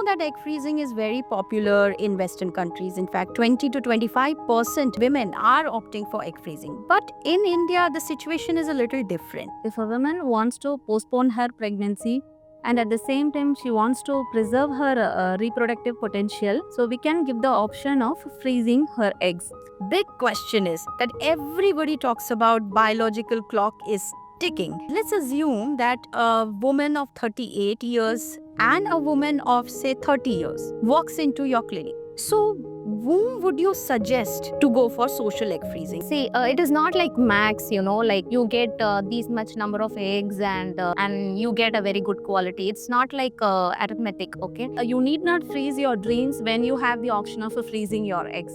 that egg freezing is very popular in Western countries. In fact, 20 to 25% women are opting for egg freezing. But in India, the situation is a little different. If a woman wants to postpone her pregnancy and at the same time she wants to preserve her reproductive potential, so we can give the option of freezing her eggs. Big question is that everybody talks about biological clock is ticking. Let's assume that a woman of 38 years and a woman of say 30 years walks into your clinic. So whom would you suggest to go for social egg freezing? See, it is not like max, like you get these much number of eggs and you get a very good quality. It's not like arithmetic, okay? You need not freeze your dreams when you have the option of freezing your eggs.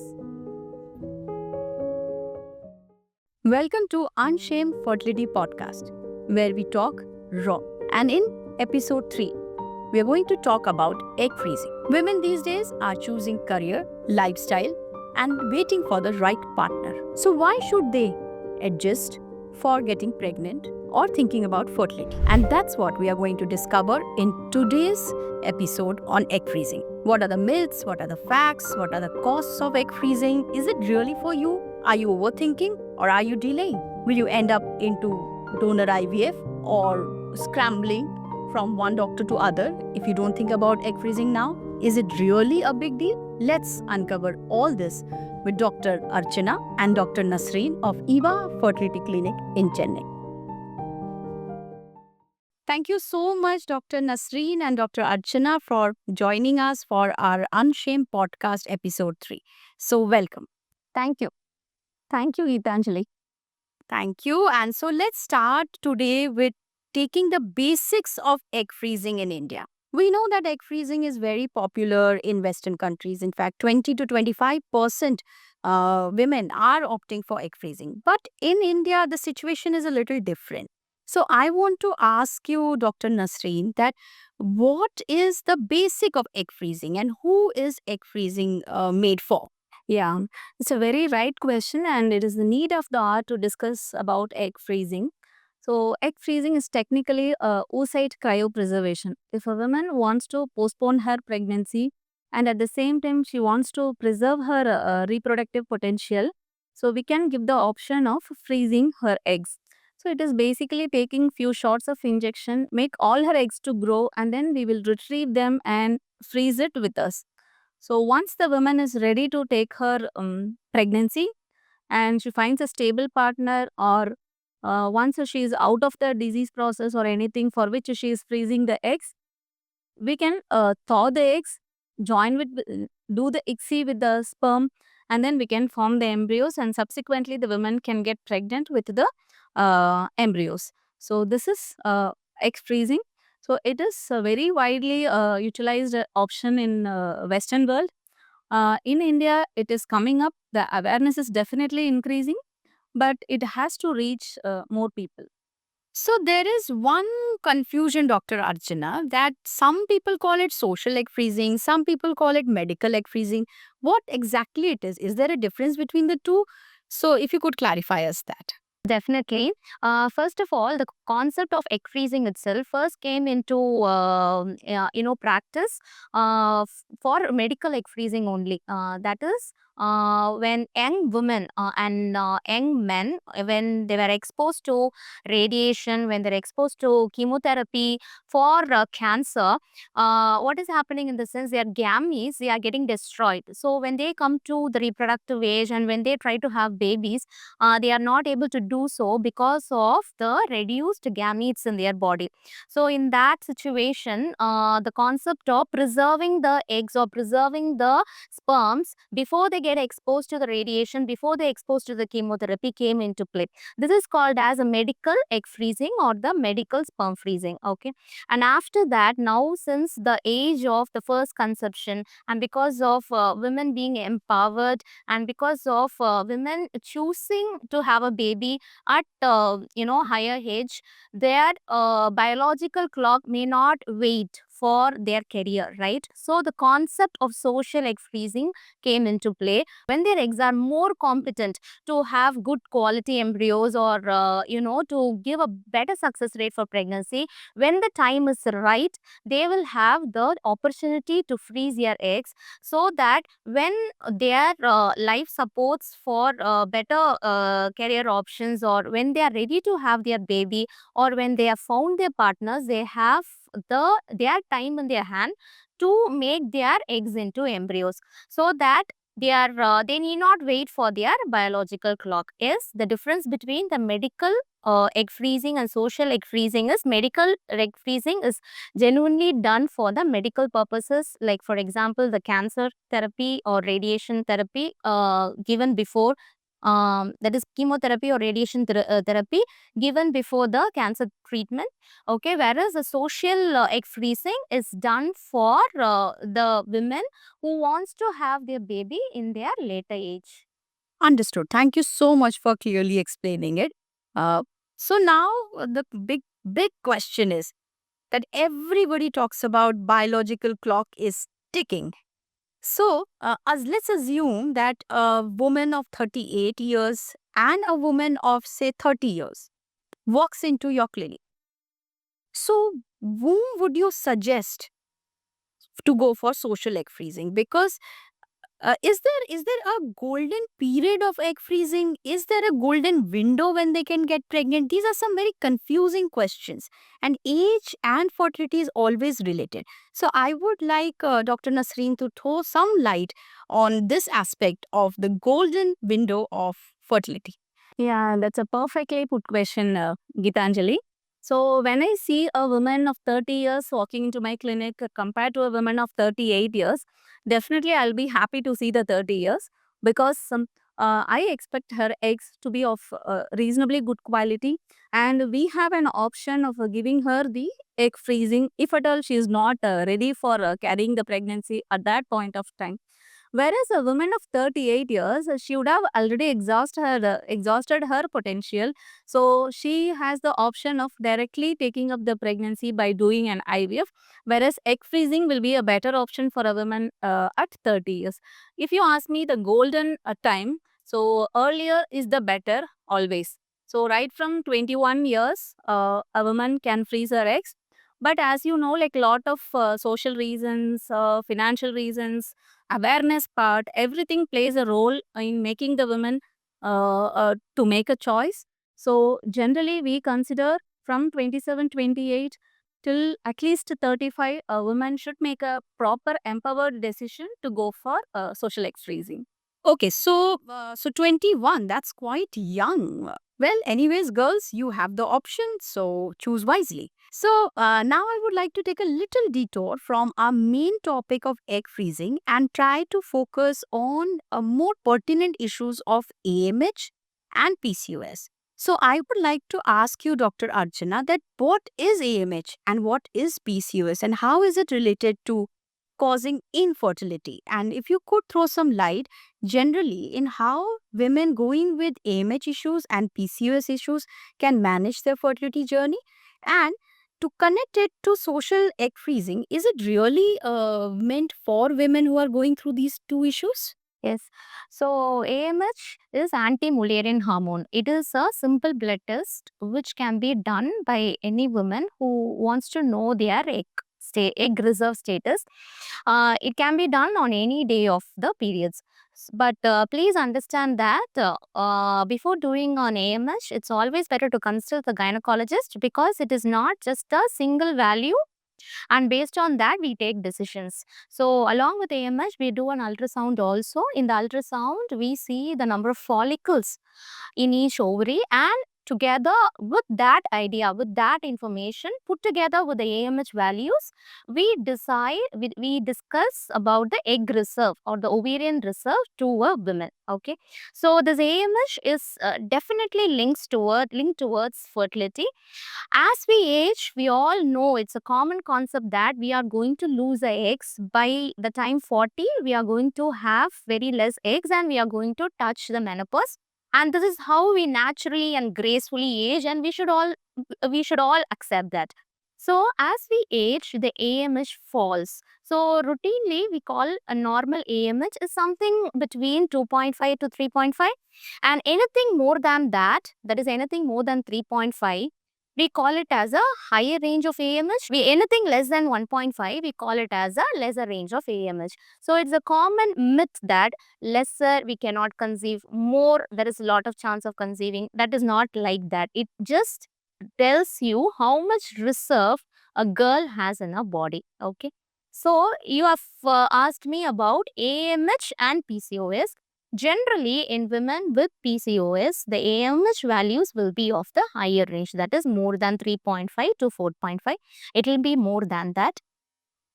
Welcome to Unshame Fertility Podcast, where we talk raw. And in episode 3, we are going to talk about egg freezing. Women these days are choosing career, lifestyle, and waiting for the right partner. So why should they adjust for getting pregnant or thinking about fertility? And that's what we are going to discover in today's episode on egg freezing. What are the myths? What are the facts? What are the costs of egg freezing? Is it really for you? Are you overthinking or are you delaying? Will you end up into donor IVF or scrambling from one doctor to other if you don't think about egg freezing now? Is it really a big deal? Let's uncover all this with Dr. Archana and Dr. Nasrin of Eva Fertility Clinic in Chennai. Thank you so much, Dr. Nasrin and Dr. Archana, for joining us for our Unshame podcast episode 3. So welcome. Thank you. Thank you, Gitanjali. Thank you. And so let's start today with taking the basics of egg freezing in India. We know that egg freezing is very popular in Western countries. In fact, 20 to 25% women are opting for egg freezing. But in India, the situation is a little different. So I want to ask you, Dr. Nasrin, that what is the basic of egg freezing and who is egg freezing made for? Yeah, it's a very right question, and it is the need of the hour to discuss about egg freezing. So, egg freezing is technically oocyte cryopreservation. If a woman wants to postpone her pregnancy and at the same time she wants to preserve her reproductive potential, so we can give the option of freezing her eggs. So, it is basically taking few shots of injection, make all her eggs to grow, and then we will retrieve them and freeze it with us. So once the woman is ready to take her pregnancy and she finds a stable partner, or once she is out of the disease process or anything for which she is freezing the eggs, we can thaw the eggs, join with, do the ICSI with the sperm, and then we can form the embryos, and subsequently the woman can get pregnant with the embryos. So this is egg freezing. So it is a very widely utilized option in Western world. In India, it is coming up. The awareness is definitely increasing, but it has to reach more people. So there is one confusion, Dr. Archana, that some people call it social egg freezing, some people call it medical egg freezing. What exactly it is? Is there a difference between the two? So if you could clarify us that. Definitely. First of all, the concept of egg freezing itself first came into practice for medical egg freezing only. That is when young women and young men, when they were exposed to radiation, when they're exposed to chemotherapy for cancer, what is happening in the sense their gametes, they are getting destroyed. So when they come to the reproductive age and when they try to have babies, they are not able to do so because of the reduced gametes in their body. So in that situation, the concept of preserving the eggs or preserving the sperms before they get exposed to the radiation, before they exposed to the chemotherapy came into play. This is called as a medical egg freezing or the medical sperm freezing. Okay. And after that, now since the age of the first conception and because of women being empowered and because of women choosing to have a baby at higher age, their biological clock may not wait for their career, right? So the concept of social egg freezing came into play when their eggs are more competent to have good quality embryos, or to give a better success rate for pregnancy. When the time is right, they will have the opportunity to freeze their eggs, so that when their life supports for better career options, or when they are ready to have their baby, or when they have found their partners, they have their time in their hand to make their eggs into embryos, so that they need not wait for their biological clock. Yes, the difference between the medical egg freezing and social egg freezing is, medical egg freezing is genuinely done for the medical purposes, like for example the cancer therapy or radiation therapy given before, that is chemotherapy or radiation therapy given before the cancer treatment. Okay, whereas the social egg freezing is done for the women who wants to have their baby in their later age. Understood. Thank you so much for clearly explaining it. Uh, so now the big question is that everybody talks about biological clock is ticking. So, let's assume that a woman of 38 years and a woman of, say, 30 years walks into your clinic. So, whom would you suggest to go for social egg freezing? Because is there a golden period of egg freezing? Is there a golden window when they can get pregnant? These are some very confusing questions, and age and fertility is always related. So I would like Dr. Nasreen to throw some light on this aspect of the golden window of fertility. Yeah, that's a perfectly put question, Gitanjali. So when I see a woman of 30 years walking into my clinic compared to a woman of 38 years, definitely I'll be happy to see the 30 years, because I expect her eggs to be of reasonably good quality, and we have an option of giving her the egg freezing if at all she is not ready for carrying the pregnancy at that point of time. Whereas a woman of 38 years, she would have already exhausted her potential. So she has the option of directly taking up the pregnancy by doing an IVF. Whereas egg freezing will be a better option for a woman at 30 years. If you ask me the golden time, so earlier is the better always. So right from 21 years, a woman can freeze her eggs. But as you know, like lot of social reasons, financial reasons, awareness part, everything plays a role in making the women to make a choice. So generally we consider from 27, 28 till at least 35, a woman should make a proper empowered decision to go for social egg freezing. Okay, so 21, that's quite young. Well, anyways, girls, you have the option, so choose wisely. So now I would like to take a little detour from our main topic of egg freezing and try to focus on more pertinent issues of AMH and PCOS. So I would like to ask you, Dr. Archana, that what is AMH and what is PCOS and how is it related to causing infertility? And if you could throw some light generally in how women going with AMH issues and PCOS issues can manage their fertility journey, and to connect it to social egg freezing, is it really meant for women who are going through these two issues? Yes. So AMH is anti-Mullerian hormone. It is a simple blood test which can be done by any woman who wants to know their egg reserve status. It can be done on any day of the periods. But please understand that before doing an AMH, it's always better to consult the gynecologist, because it is not just a single value, and based on that we take decisions. So along with AMH, we do an ultrasound also. In the ultrasound, we see the number of follicles in each ovary, and together with that idea, with that information put together with the AMH values, we discuss about the egg reserve or the ovarian reserve to a woman. Okay, so this AMH is definitely linked towards fertility. As we age, we all know it's a common concept that we are going to lose our eggs by the time 40. We are going to have very less eggs, and we are going to touch the menopause. And this is how we naturally and gracefully age, and we should all accept that. So as we age, the AMH falls. So routinely we call a normal AMH is something between 2.5 to 3.5, and anything more than that, that is anything more than 3.5, we call it as a higher range of AMH. We anything less than 1.5, we call it as a lesser range of AMH. So it's a common myth that lesser we cannot conceive, more there is a lot of chance of conceiving. That is not like that. It just tells you how much reserve a girl has in her body. Okay. So you have asked me about AMH and PCOS. Generally, in women with PCOS, the AMH values will be of the higher range, that is more than 3.5 to 4.5. It will be more than that.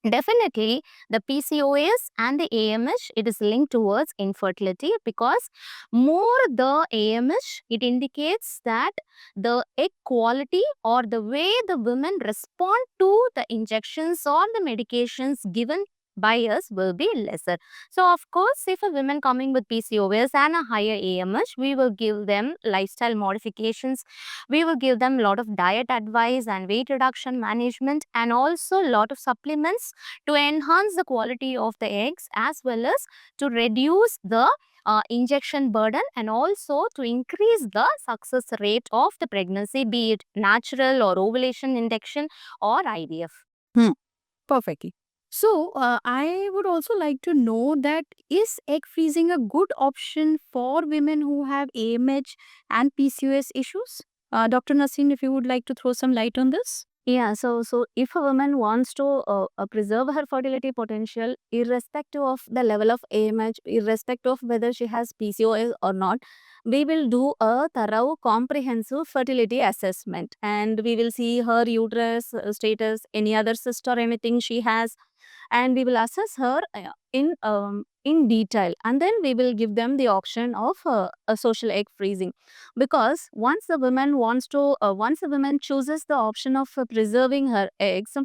Definitely, the PCOS and the AMH, it is linked towards infertility, because more the AMH, it indicates that the egg quality or the way the women respond to the injections or the medications given by us will be lesser. So, of course, if a woman coming with PCOS and a higher AMH, we will give them lifestyle modifications. We will give them a lot of diet advice and weight reduction management, and also a lot of supplements to enhance the quality of the eggs, as well as to reduce the injection burden, and also to increase the success rate of the pregnancy, be it natural or ovulation induction or IVF. Hmm. Perfectly. So, I would also like to know that is egg freezing a good option for women who have AMH and PCOS issues? Dr. Nasrin, if you would like to throw some light on this. Yeah, so if a woman wants to preserve her fertility potential, irrespective of the level of AMH, irrespective of whether she has PCOS or not, we will do a thorough, comprehensive fertility assessment, and we will see her uterus status, any other cyst or anything she has, and we will assess her in detail, and then we will give them the option of a social egg freezing, because once a woman chooses the option of preserving her eggs,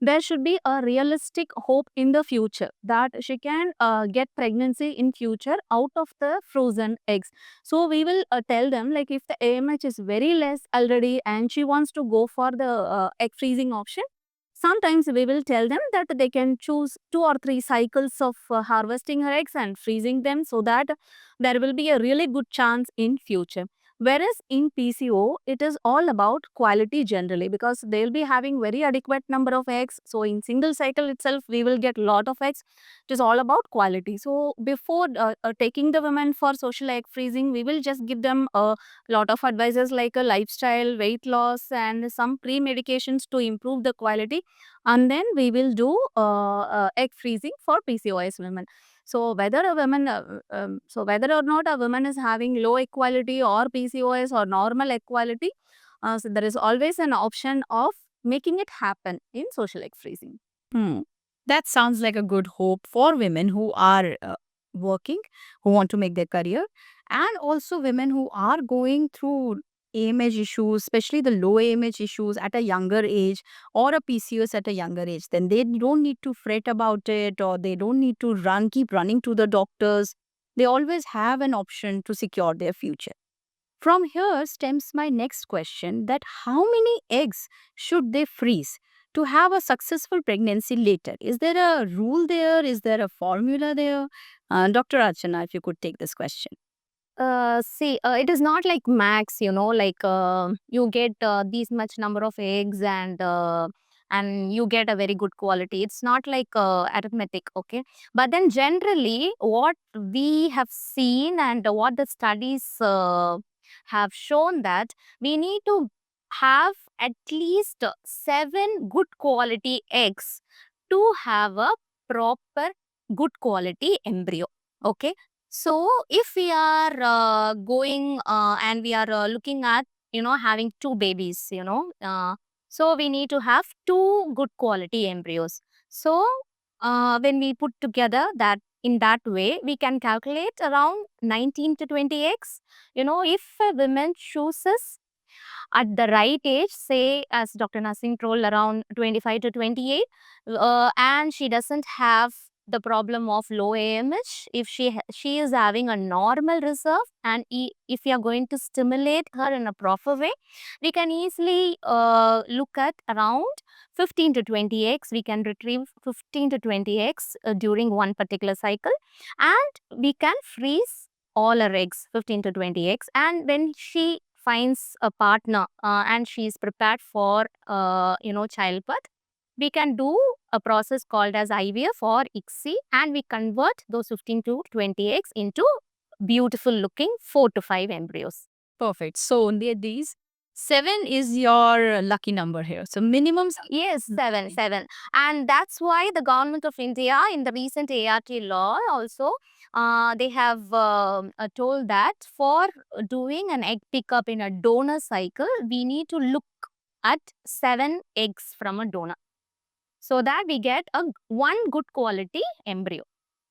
there should be a realistic hope in the future that she can get pregnancy in future out of the frozen eggs. So we will tell them, like, if the AMH is very less already and she wants to go for the egg freezing option, sometimes we will tell them that they can choose 2 or 3 cycles of harvesting her eggs and freezing them, so that there will be a really good chance in future. Whereas in PCO, it is all about quality generally, because they'll be having very adequate number of eggs. So in single cycle itself, we will get lot of eggs. It is all about quality. So before taking the women for social egg freezing, we will just give them a lot of advices like a lifestyle, weight loss, and some pre-medications to improve the quality, and then we will do egg freezing for PCOS women. So whether or not a woman is having low egg quality or PCOS or normal egg quality, so there is always an option of making it happen in social egg freezing. Hmm. That sounds like a good hope for women who are working, who want to make their career, and also women who are going through AMH issues, especially the low AMH issues at a younger age, or a PCOS at a younger age. Then they don't need to fret about it, or they don't need to keep running to the doctors. They always have an option to secure their future. From here stems my next question, that how many eggs should they freeze to have a successful pregnancy later? Is there a rule there? Is there a formula there? Dr. Archana, if you could take this question. See, it is not like max, like you get these much number of eggs, and you get a very good quality. It's not like arithmetic, okay? But then generally, what we have seen and what the studies have shown, that we need to have at least 7 good quality eggs to have a proper good quality embryo. Okay, so if we are going and we are looking at, having 2 babies, so we need to have 2 good quality embryos. So when we put together that in that way, we can calculate around 19 to 20 eggs. If a woman chooses at the right age, say as Dr. Nasrin told, around 25 to 28, and she doesn't have the problem of low AMH, if she is having a normal reserve, and if we are going to stimulate her in a proper way, we can easily look at around 15 to 20 eggs. We can retrieve 15 to 20 eggs during one particular cycle, and we can freeze all her eggs, 15 to 20 eggs. And when she finds a partner and she is prepared for childbirth, we can do a process called as IVF or ICSI, and we convert those 15 to 20 eggs into beautiful looking 4 to 5 embryos. Perfect. So these 7 is your lucky number here. So minimum. Yes, seven. And that's why the government of India in the recent ART law also, they have told that for doing an egg pickup in a donor cycle, we need to look at 7 eggs from a donor, so that we get one good quality embryo.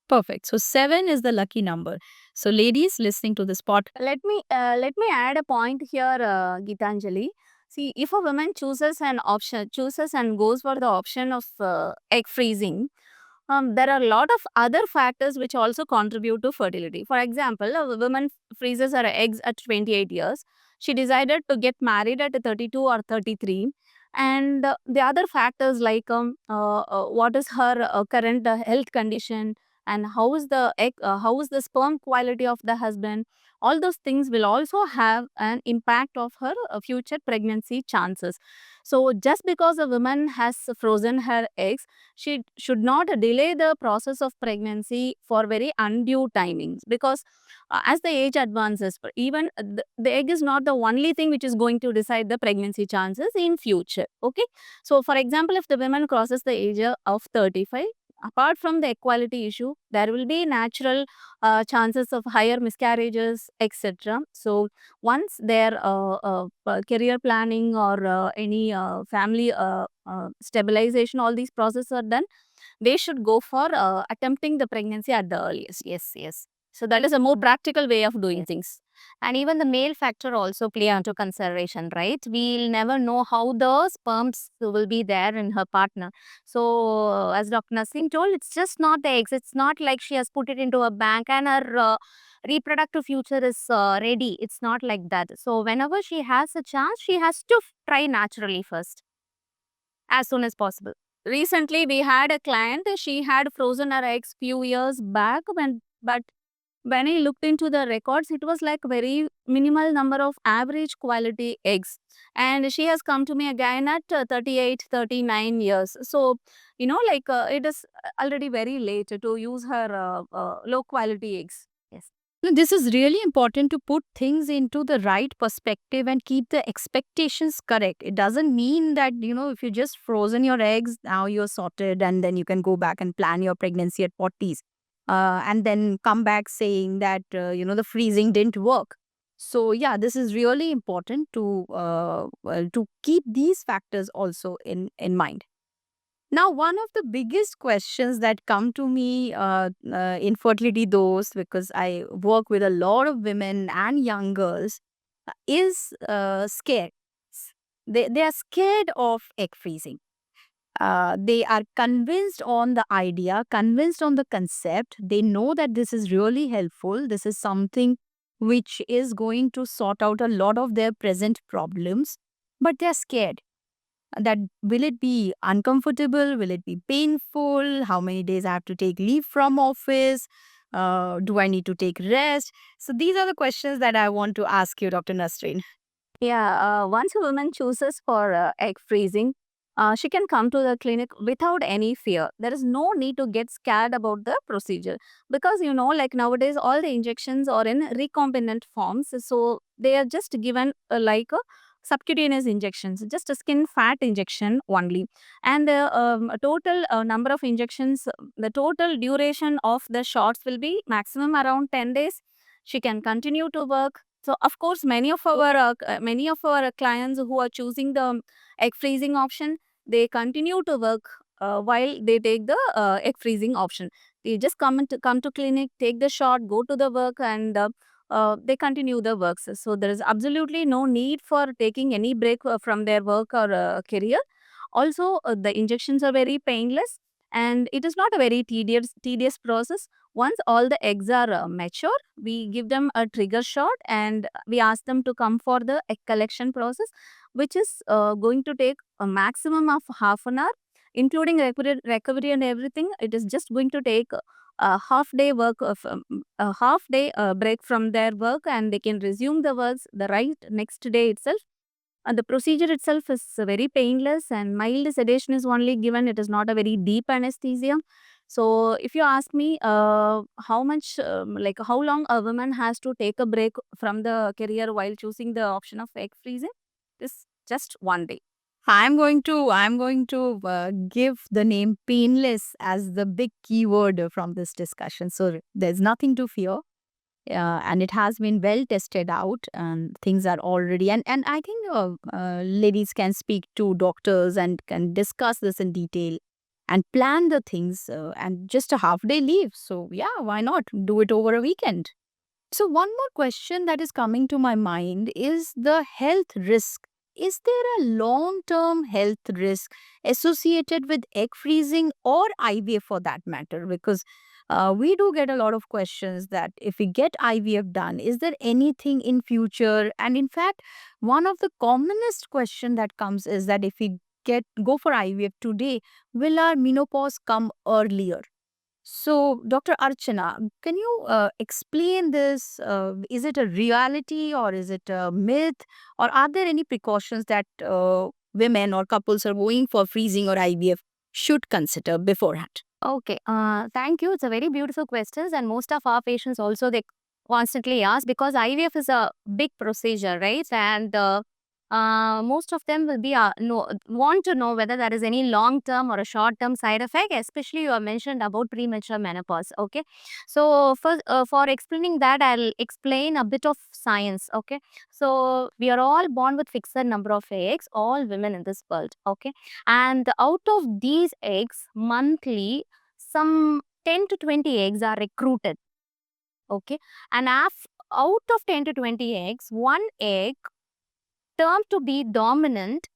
Perfect. So 7 is the lucky number. So ladies listening to this pod. Let me add a point here, Gitanjali. See, if a woman chooses and goes for the option of egg freezing, there are a lot of other factors which also contribute to fertility. For example, a woman freezes her eggs at 28 years. She decided to get married at 32 or 33. And the other factors like what is her current health condition, and how is the sperm quality of the husband, all those things will also have an impact of her future pregnancy chances. So just because a woman has frozen her eggs, she should not delay the process of pregnancy for very undue timings, because as the age advances, even the egg is not the only thing which is going to decide the pregnancy chances in future. Okay, so for example, if the woman crosses the age of 35, apart from the equality issue, there will be natural chances of higher miscarriages, etc. So once their career planning or any family stabilization, all these processes are done, they should go for attempting the pregnancy at the earliest. Yes. So that is a more practical way of doing things. And even the male factor also play into consideration, right? We'll never know how the sperms will be there in her partner. So as Dr. Nasrin told, it's just not the eggs. It's not like she has put it into a bank and her reproductive future is ready. It's not like that. So whenever she has a chance, she has to try naturally first, as soon as possible. Recently, we had a client. She had frozen her eggs few years back, but when I looked into the records, it was like very minimal number of average quality eggs. And she has come to me again at 38, 39 years. So, it is already very late to use her low quality eggs. Yes. No, this is really important to put things into the right perspective and keep the expectations correct. It doesn't mean that, if you just frozen your eggs, now you're sorted and then you can go back and plan your pregnancy at 40s. And then come back saying that, the freezing didn't work. So, yeah, this is really important to keep these factors also in mind. Now, one of the biggest questions that come to me in Fertility Dost, because I work with a lot of women and young girls, is scared. They are scared of egg freezing. They are convinced on the idea, convinced on the concept. They know that this is really helpful. This is something which is going to sort out a lot of their present problems, but they're scared that will it be uncomfortable, will it be painful, how many days I have to take leave from office, do I need to take rest? So these are the questions that I want to ask you, Dr. Nasrin. Yeah, once a woman chooses for egg freezing, she can come to the clinic without any fear. There is no need to get scared about the procedure, because like nowadays all the injections are in recombinant forms, so they are just given like a subcutaneous injections, just a skin fat injection only, and the total number of injections, the total duration of the shots will be maximum around 10 days. She can continue to work. So of course, many of our clients who are choosing the egg freezing option, they continue to work while they take the egg freezing option. They just come to clinic, take the shot, go to the work, and they continue the works. So there is absolutely no need for taking any break from their work or career. Also, the injections are very painless, and it is not a very tedious process. Once all the eggs are mature, we give them a trigger shot and we ask them to come for the egg collection process, which is going to take a maximum of half an hour, including recovery and everything. It is just going to take a half day work of a half day break from their work, and they can resume the works the right next day itself. And the procedure itself is very painless, and mild sedation is only given. It is not a very deep anesthesia. So if you ask me how much like how long a woman has to take a break from the career while choosing the option of egg freezing, is just 1 day. I'm going to give the name painless as the big keyword from this discussion. So there's nothing to fear. And it has been well tested out, and things are already, and I think ladies can speak to doctors and can discuss this in detail and plan the things, and just a half day leave. So yeah, why not do it over a weekend? So one more question that is coming to my mind is the health risk. Is there a long-term health risk associated with egg freezing or IVF for that matter? Because we do get a lot of questions that if we get IVF done, is there anything in future? And in fact, one of the commonest question that comes is that if we go for IVF today, will our menopause come earlier? So, Dr. Archana, can you explain this? Is it a reality or is it a myth? Or are there any precautions that women or couples are going for freezing or IVF should consider beforehand? Okay, thank you. It's a very beautiful question, and most of our patients also they constantly ask, because IVF is a big procedure, right? And most of them will be want to know whether there is any long term or a short term side effect. Especially you have mentioned about premature menopause. Okay, so for explaining that, I'll explain a bit of science. Okay, so we are all born with fixed number of eggs, all women in this world. Okay, and out of these eggs, monthly, some 10 to 20 eggs are recruited. Okay, and out of 10 to 20 eggs, one egg termed to be dominant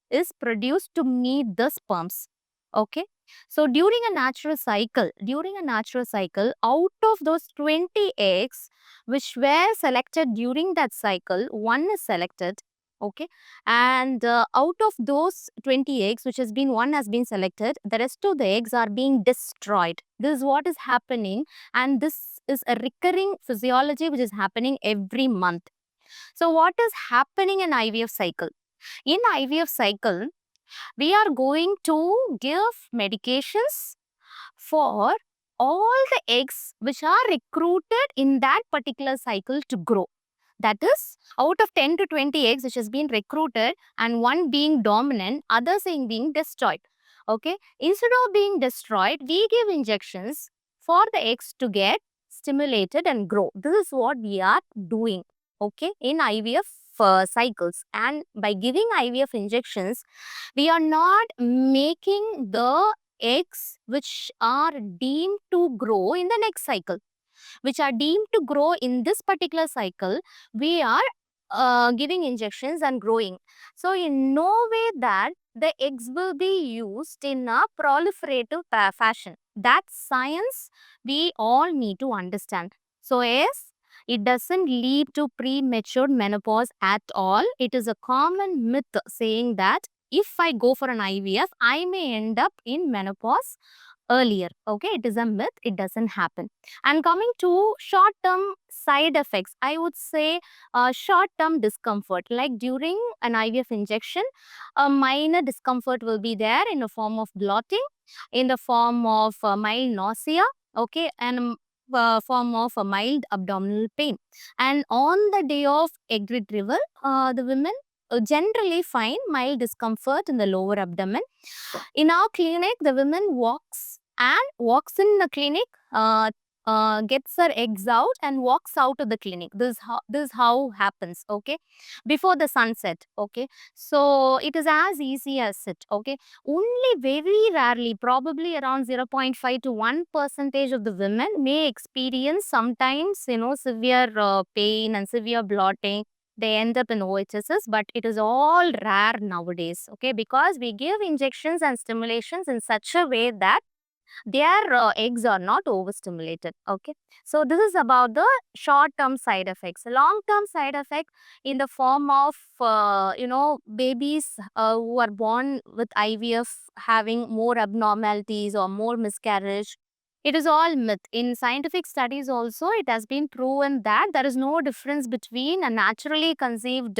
is produced to meet the sperms. Okay, so during a natural cycle, out of those 20 eggs which were selected during that cycle, one is selected. Okay, and out of those 20 eggs which has been one has been selected, the rest of the eggs are being destroyed. This is what is happening, and this is a recurring physiology which is happening every month. So what is happening in IVF cycle? In IVF cycle, we are going to give medications for all the eggs which are recruited in that particular cycle to grow. That is, out of 10 to 20 eggs which has been recruited and one being dominant, others being destroyed. Okay, instead of being destroyed, we give injections for the eggs to get stimulated and grow. This is what we are doing, okay, in IVF cycles. And by giving IVF injections, we are not making the eggs which are deemed to grow in the next cycle, which are deemed to grow in this particular cycle, we are giving injections and growing. So in no way that the eggs will be used in a proliferative fashion. That science we all need to understand. So yes, it doesn't lead to premature menopause at all. It is a common myth saying that if I go for an IVF, I may end up in menopause earlier. Okay, it is a myth, it doesn't happen. And coming to short term side effects, I would say short term discomfort, like during an IVF injection, a minor discomfort will be there in the form of bloating, in the form of mild nausea, okay, and form of a mild abdominal pain. And on the day of egg retrieval, the women generally find mild discomfort in the lower abdomen. In our clinic, the woman walks in the clinic, gets her eggs out and walks out of the clinic. This is how happens. Okay, before the sunset. Okay, so it is as easy as it. Okay, only very rarely, probably around 0.5 to 1% of the women may experience sometimes severe pain and severe bloating. They end up in OHSs, but it is all rare nowadays, okay, because we give injections and stimulations in such a way that their eggs are not overstimulated. Okay, so this is about the short-term side effects. Long-term side effect in the form of babies who are born with IVF having more abnormalities or more miscarriage. It is all myth. In scientific studies also, it has been proven that there is no difference between a naturally conceived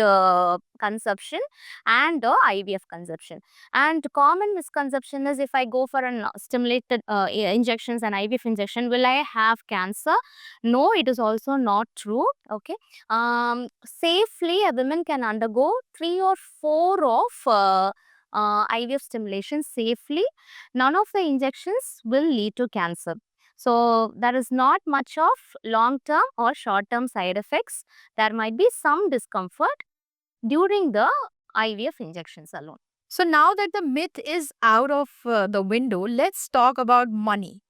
conception and IVF conception. And common misconception is, if I go for an stimulated injections and IVF injection, will I have cancer? No, it is also not true. Okay, safely a woman can undergo 3 or 4 of IVF stimulation safely. None of the injections will lead to cancer. So there is not much of long-term or short-term side effects. There might be some discomfort during the IVF injections alone. So now that the myth is out of the window, let's talk about money.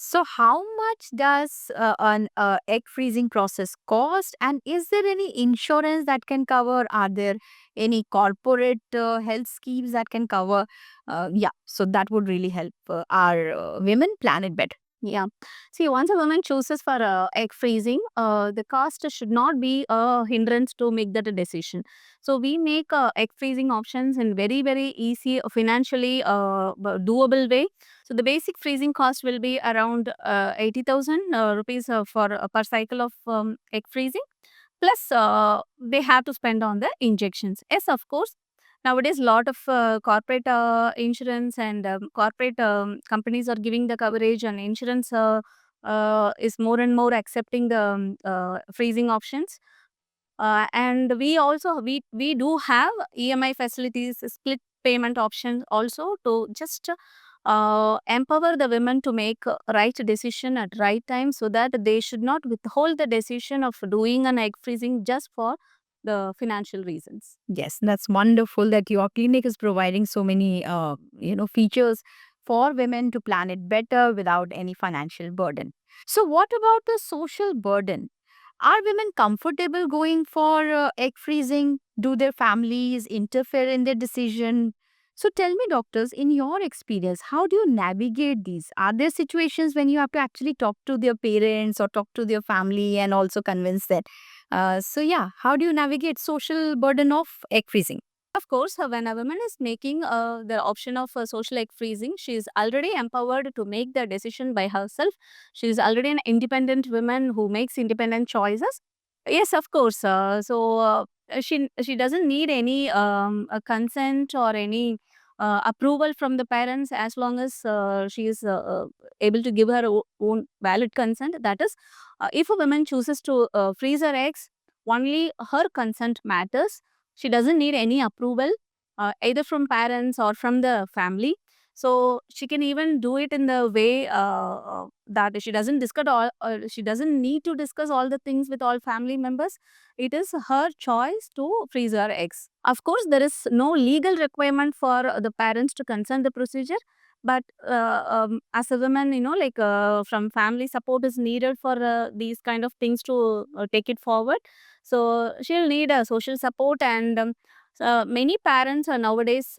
So how much does an egg freezing process cost, and is there any insurance that can cover? Are there any corporate health schemes that can cover? Yeah, so that would really help our women plan it better. Yeah. See, once a woman chooses for egg freezing, the cost should not be a hindrance to make that a decision. So we make egg freezing options in very, very easy, financially doable way. So the basic freezing cost will be around 80,000 rupees for per cycle of egg freezing. Plus, they have to spend on the injections. Yes, of course. Nowadays, lot of corporate insurance and corporate companies are giving the coverage, and insurance is more and more accepting the freezing options. And we do have EMI facilities, split payment options also, to just empower the women to make right decision at right time, so that they should not withhold the decision of doing an egg freezing just for the financial reasons. Yes, that's wonderful that your clinic is providing so many, features for women to plan it better without any financial burden. So, what about the social burden? Are women comfortable going for egg freezing? Do their families interfere in their decision? So, tell me, doctors, in your experience, how do you navigate these? Are there situations when you have to actually talk to their parents or talk to their family and also convince them? So yeah, how do you navigate social burden of egg freezing? Of course, when a woman is making the option of social egg freezing, she is already empowered to make the decision by herself. She is already an independent woman who makes independent choices. Yes, of course. She doesn't need any consent or any approval from the parents, as long as she is able to give her own valid consent. That is, if a woman chooses to freeze her eggs, only her consent matters. She doesn't need any approval, either from parents or from the family. So she can even do it in the way that she doesn't discuss all. She doesn't need to discuss all the things with all family members. It is her choice to freeze her eggs. Of course, there is no legal requirement for the parents to consent the procedure. But as a woman, from family support is needed for these kind of things to take it forward. So she'll need a social support, and many parents are nowadays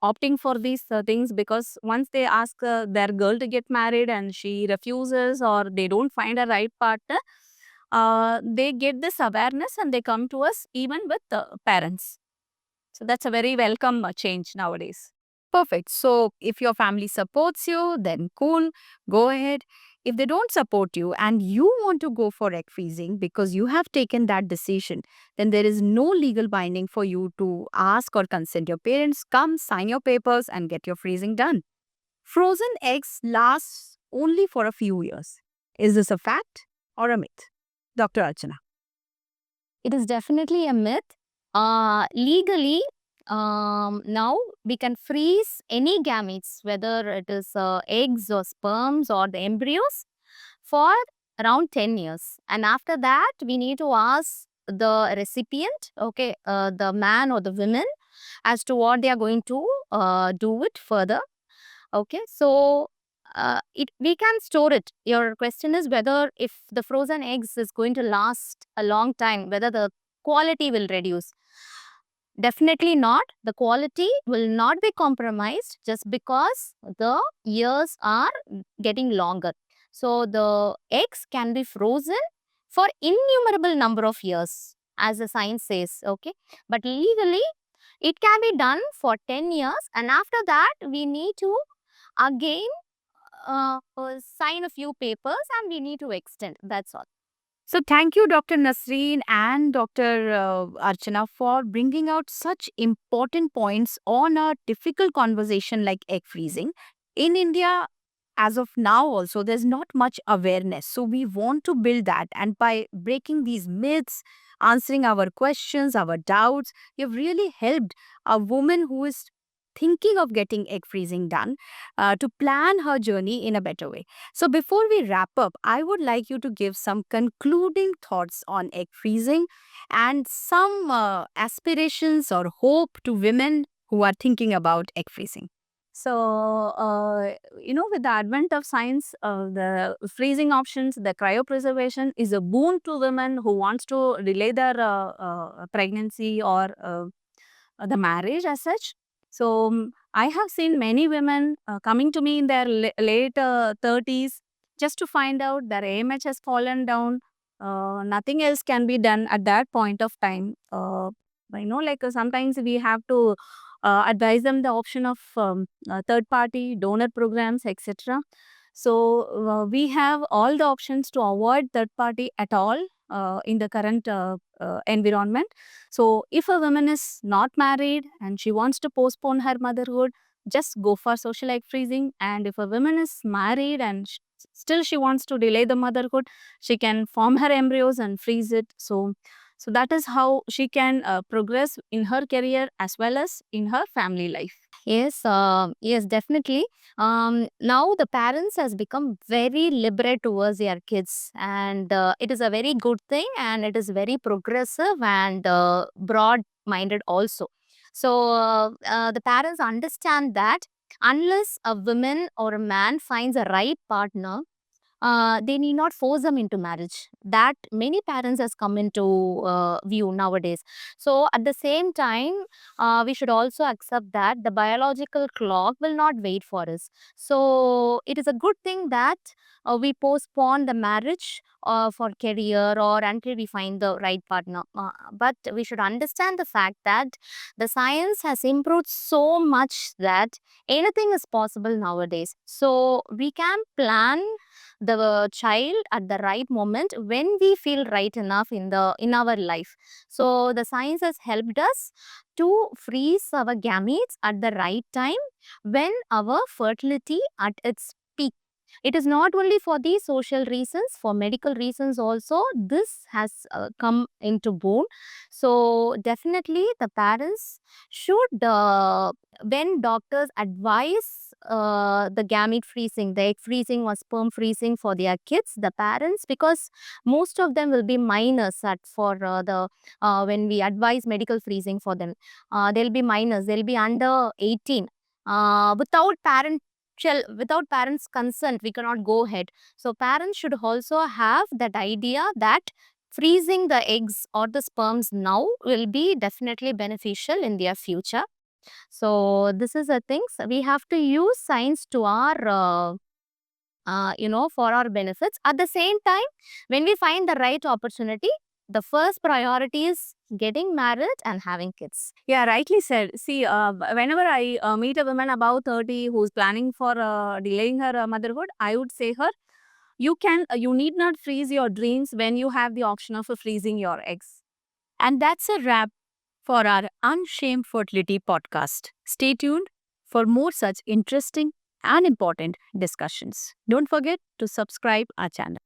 opting for these things, because once they ask their girl to get married and she refuses, or they don't find a right partner, they get this awareness and they come to us even with parents. So that's a very welcome change nowadays. Perfect. So if your family supports you, then cool, go ahead. If they don't support you and you want to go for egg freezing because you have taken that decision, then there is no legal binding for you to ask or consent your parents. Come, sign your papers and get your freezing done. Frozen eggs last only for a few years. Is this a fact or a myth? Dr. Archana. It is definitely a myth. Legally, now we can freeze any gametes, whether it is eggs or sperms or the embryos, for around 10 years. And after that, we need to ask the recipient, okay, the man or the woman, as to what they are going to do it further. Okay, so we can store it. Your question is whether, if the frozen eggs is going to last a long time, whether the quality will reduce. Definitely not. The quality will not be compromised just because the years are getting longer. So the eggs can be frozen for innumerable number of years, as the science says. Okay, but legally it can be done for 10 years, and after that we need to again sign a few papers and we need to extend. That's all. So thank you, Dr. Nasreen and Dr. Archana, for bringing out such important points on a difficult conversation like egg freezing. In India, as of now also, there's not much awareness. So we want to build that. And by breaking these myths, answering our questions, our doubts, you've really helped a woman who is thinking of getting egg freezing done to plan her journey in a better way. So, before we wrap up, I would like you to give some concluding thoughts on egg freezing and some aspirations or hope to women who are thinking about egg freezing. So, with the advent of science, the freezing options, the cryopreservation is a boon to women who wants to delay their pregnancy or the marriage as such. So, I have seen many women coming to me in their late 30s just to find out their AMH has fallen down. Nothing else can be done at that point of time. Sometimes we have to advise them the option of third party donor programs, etc. So we have all the options to avoid third party at all in the current environment. So if a woman is not married and she wants to postpone her motherhood, just go for social egg freezing. And if a woman is married and still she wants to delay the motherhood, she can form her embryos and freeze it. So that is how she can progress in her career as well as in her family life. Yes, definitely. Now the parents has become very liberate towards their kids, and it is a very good thing, and it is very progressive and broad-minded also. So the parents understand that unless a woman or a man finds a right partner, they need not force them into marriage. That many parents has come into view nowadays. So at the same time, we should also accept that the biological clock will not wait for us. So it is a good thing that we postpone the marriage for career or until we find the right partner. But we should understand the fact that the science has improved so much that anything is possible nowadays. So we can plan the child at the right moment when we feel right enough in our life. So the science has helped us to freeze our gametes at the right time when our fertility at its peak. It is not only for the social reasons, for medical reasons also, this has come into boon. So definitely the parents should, when doctors advise the gamete freezing, the egg freezing or sperm freezing for their kids, the parents, because most of them will be minors at for the when we advise medical freezing for them, they'll be minors, they'll be under 18. Without parents' consent, we cannot go ahead. So parents should also have that idea that freezing the eggs or the sperms now will be definitely beneficial in their future. So this is the things we have to use science to our for our benefits. At the same time, when we find the right opportunity, the first priority is getting married and having kids. Yeah, rightly said. See, whenever I meet a woman above 30 who's planning for delaying her motherhood, I would say her, you need not freeze your dreams when you have the option of freezing your eggs. And that's a wrap for our Unshame Fertility podcast. Stay tuned for more such interesting and important discussions. Don't forget to subscribe our channel.